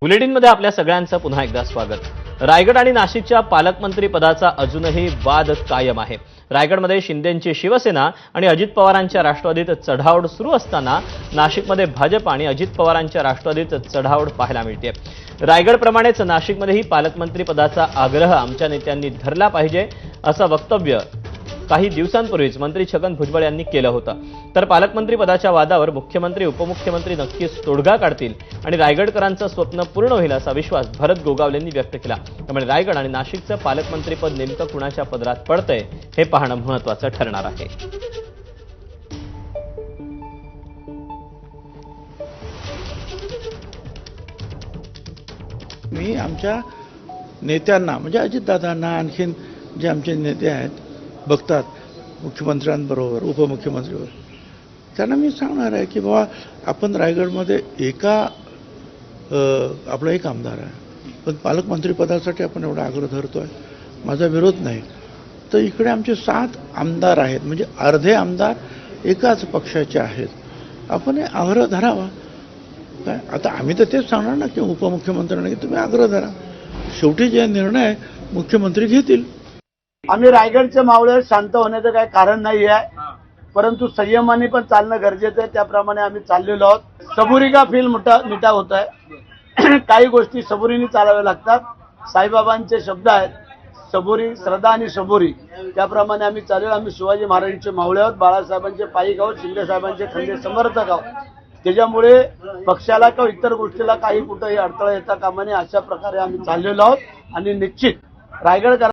बुलेटिनमध्ये आपल्या सगळ्यांचं पुन्हा एकदा स्वागत। रायगड आणि नाशिकच्या पालकमंत्री पदाचा अजूनही वाद कायम आहे। रायगडमध्ये शिंदेंची शिवसेना आणि अजित पवारांच्या राष्ट्रवादीत चढाओढ सुरू असताना नाशिकमध्ये भाजप आणि अजित पवारांच्या राष्ट्रवादीत चढाओढ पाहायला मिळते। रायगडप्रमाणेच नाशिकमध्येही पालकमंत्री पदाचा आग्रह आमच्या नेत्यांनी धरला पाहिजे असं वक्तव्य काही दिवसांपूर्वीच मंत्री छगन भुजबळ यांनी केलं होतं। तर पालकमंत्री पदाच्या वादावर मुख्यमंत्री उपमुख्यमंत्री नक्कीच तोडगा काढतील आणि रायगडकरांचं स्वप्न पूर्ण होईल असा विश्वास भरत गोगावलेंनी व्यक्त केला। त्यामुळे रायगड आणि नाशिकचं पालकमंत्रीपद नेमकं कुणाच्या पदरात पडतंय हे पाहणं महत्त्वाचं ठरणार आहे। मी आमच्या नेत्यांना म्हणजे अजितदादांना आणखीन जे आमचे नेते आहेत बघतात मुख्यमंत्र्यांबरोबर उपमुख्यमंत्रीवर त्यांना मी सांगणार आहे की बाबा आपण रायगडमध्ये आपला एक आमदार आहे पण पालकमंत्रीपदासाठी आपण एवढा आग्रह धरतोय माझा विरोध नाही। तर इकडे आमचे 7 आमदार आहेत म्हणजे अर्धे आमदार एकाच पक्षाचे आहेत, आपण हे आग्रह धरावा। काय आता आम्ही तर तेच सांगणार ना की उपमुख्यमंत्र्यांना की तुम्ही आग्रह धरा, शेवटी जे निर्णय मुख्यमंत्री घेतील। आम्ही रायगडचे मावळे शांत होण्याचं काही कारण नाही आहे, परंतु संयमाने पण चालणं गरजेचं आहे, त्याप्रमाणे आम्ही चाललेलो आहोत। सबुरी का फील मिठा होता है काही गोष्टी सबुरीने चालाव्या लागतात। साईबाबांचे शब्द आहेत सबुरी श्रद्धा आणि सबुरी, त्याप्रमाणे आम्ही चालू। आम्ही शिवाजी महाराजांचे मावळे आहोत, बाळासाहेबांचे पाईक आहोत, शिंदे साहेबांचे खंदे समर्थक आहोत। त्याच्यामुळे पक्षाला किंवा इतर गोष्टीला काही कुठेही अडथळा येता कामा नये अशा प्रकारे आम्ही चाललेलो आहोत आणि निश्चित रायगड